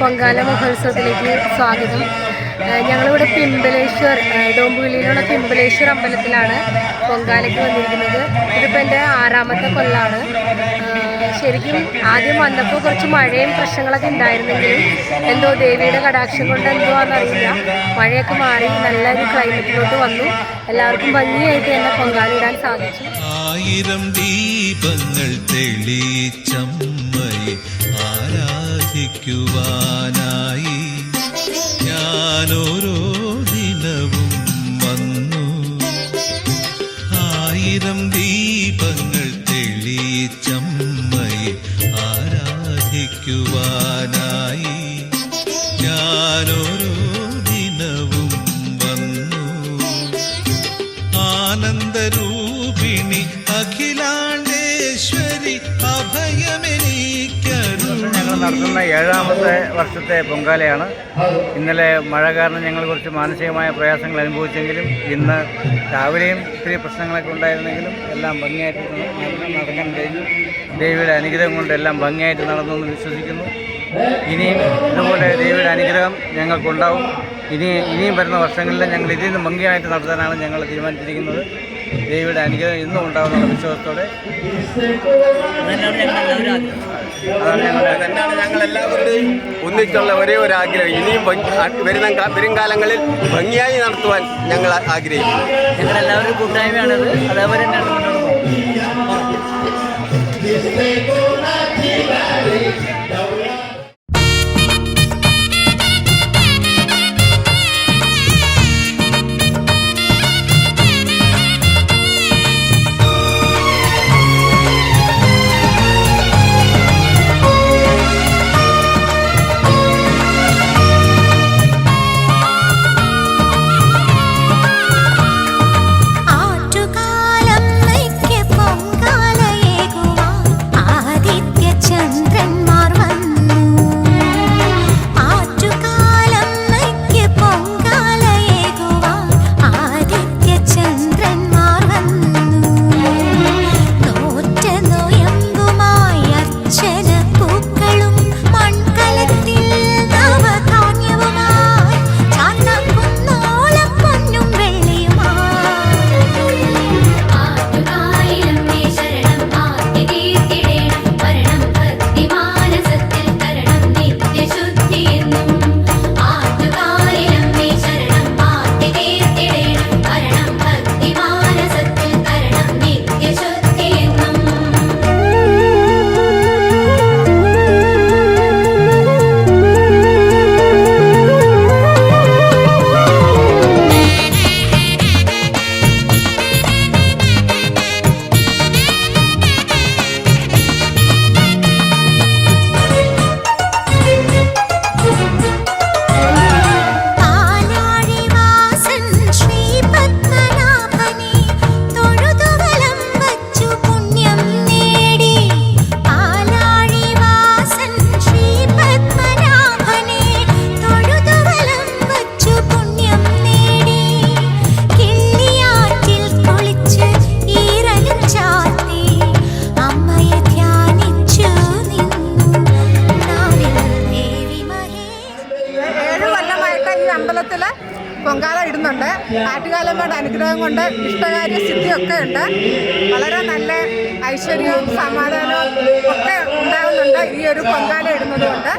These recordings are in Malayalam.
പൊങ്കാല മഹോത്സവത്തിലേക്ക് സ്വാഗതം. ഞങ്ങളിവിടെ പിമ്പലേശ്വർ ഡോംബുവിളിയിലുള്ള പിമ്പലേശ്വർ അമ്പലത്തിലാണ് പൊങ്കാലയ്ക്ക് വന്നിരിക്കുന്നത്. ഇതിപ്പോൾ എൻ്റെ 6ാമത്തെ കൊല്ലമാണ്. ശരിക്കും ആദ്യം വന്നപ്പോൾ കുറച്ച് മഴയും പ്രശ്നങ്ങളൊക്കെ ഉണ്ടായിരുന്നെങ്കിലും എന്തോ ദേവിയുടെ കടാക്ഷം കൊണ്ട് എന്തുവാണെന്നറിയില്ല, മഴയൊക്കെ മാറി നല്ലൊരു ക്ലൈമറ്റിലോട്ട് വന്നു. എല്ലാവർക്കും ഭംഗിയായിട്ട് തന്നെ പൊങ്കാല ഇടാൻ സാധിച്ചു. 1000 ദീപങ്ങൾ തെളിച്ചമ്മയെ ആരാധിക്കുവാനായി ഞാനോരോ ദിനവും വന്നു. 1000 ദീപങ്ങൾ തെളിച്ചമ്മയെ ആരാധിക്കുവാനായി ഞാനോരോ ദിനവും വന്നു. ആനന്ദരൂപിണി അഖിലാണ്ടേശ്വരി അഭയമെനിക്കരുളൂ. ഞങ്ങൾ നടത്തുന്ന 7ാമത്തെ വർഷത്തെ പൊങ്കാലയാണ്. ഇന്നലെ മഴ കാരണം ഞങ്ങൾ കുറച്ച് മാനസികമായ പ്രയാസങ്ങൾ അനുഭവിച്ചെങ്കിലും ഇന്ന് രാവിലെയും ഇത്തിരി പ്രശ്നങ്ങളൊക്കെ ഉണ്ടായിരുന്നെങ്കിലും എല്ലാം ഭംഗിയായിട്ട് നടക്കാൻ കഴിഞ്ഞു. ദേവിയുടെ അനുഗ്രഹം കൊണ്ട് എല്ലാം ഭംഗിയായിട്ട് നടന്നു എന്ന് വിശ്വസിക്കുന്നു. ഇനിയും ഇതുപോലെ ദേവിയുടെ അനുഗ്രഹം ഞങ്ങൾക്കുണ്ടാവും. ഇനിയും വരുന്ന വർഷങ്ങളിൽ ഞങ്ങൾ ഇതിൽ നിന്ന് ഭംഗിയായിട്ട് നടത്താനാണ് ഞങ്ങൾ തീരുമാനിച്ചിരിക്കുന്നത്. ദേവിയുടെ അനുഗ്രഹം ഇന്നും ഉണ്ടാവുന്നുള്ള വിശ്വാസത്തോടെ തന്നെയാണ് ഞങ്ങളെല്ലാവരുടെയും ഒന്നിച്ചുള്ള ഒരേ ഒരു ആഗ്രഹം. ഇനിയും വരും കാലങ്ങളിൽ ഭംഗിയായി നടത്തുവാൻ ഞങ്ങൾ ആഗ്രഹിക്കുന്നു. ഞങ്ങളെല്ലാവരും കൂട്ടായ്മയാണത്. അതേപോലെ തന്നെയാണ് മുന്നോട്ട് പോകുന്നത്. അമ്പലത്തിൽ പൊങ്കാല ഇടുന്നുണ്ട്. ആറ്റുകാലമ്മയുടെ അനുഗ്രഹം കൊണ്ട് ഇഷ്ടകാര്യ സിദ്ധിയൊക്കെ ഉണ്ട്. വളരെ നല്ല ഐശ്വര്യവും സമാധാനവും ഒക്കെ ഉണ്ടാകുന്നുണ്ട് ഈ ഒരു പൊങ്കാല ഇടുന്നത് കൊണ്ട്.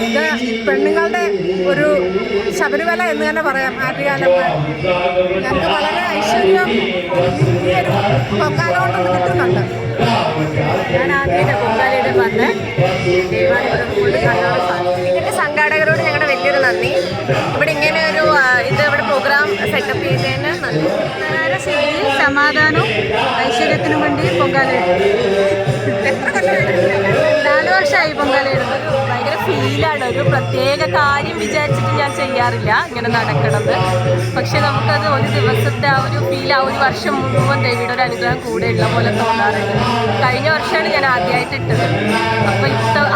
ഇത് പെണ്ണുങ്ങളുടെ ഒരു ശബരിമല എന്ന് തന്നെ പറയാം. ആറ്റുകാലമ്മ ഞങ്ങൾക്ക് വളരെ ഐശ്വര്യം ഈ ഒരു പൊങ്കാല കൊണ്ടൊന്ന് കിട്ടുന്നുണ്ട്. ഞാൻ ആദ്യമായിട്ട് പൊങ്കാലയുടെ വന്ന് ഇതിൻ്റെ സംഘാടകരോട് ഞങ്ങളുടെ വലിയൊരു നന്ദി. ഇവിടെ ഇങ്ങനെ ഒരു ഇവിടെ പ്രോഗ്രാം സെറ്റപ്പ് ചെയ്തതിന് നന്ദി. സമാധാനവും ഐശ്വര്യത്തിനും വേണ്ടി പൊങ്കാല 4 വർഷമായി പൊങ്കാല ഇടുന്നത്. ഭയങ്കര ഫീലാണ്. ഒരു പ്രത്യേക കാര്യം വിചാരിച്ചിട്ട് ഞാൻ ചെയ്യാറില്ല ഇങ്ങനെ നടക്കണത്. പക്ഷെ നമുക്കത് ഒരു ദിവസത്തെ ആ ഒരു ഫീൽ, ആ ഒരു വർഷം മുഴുവൻ ദേവിയുടെ ഒരു അനുഗ്രഹം കൂടെ ഉള്ള പോലെ തോന്നാറുണ്ട്. കഴിഞ്ഞ വർഷമാണ് ഞാൻ ആദ്യമായിട്ട് ഇട്ടത്. അപ്പോൾ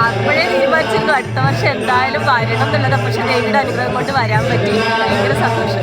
അപ്പോഴേ തീരുമാനിച്ചിരുന്നു അടുത്ത വർഷം എന്തായാലും വരണം എന്നുള്ളത്. പക്ഷെ ദേവിയുടെ അനുഗ്രഹം കൊണ്ട് വരാൻ പറ്റി. ഭയങ്കര സന്തോഷം.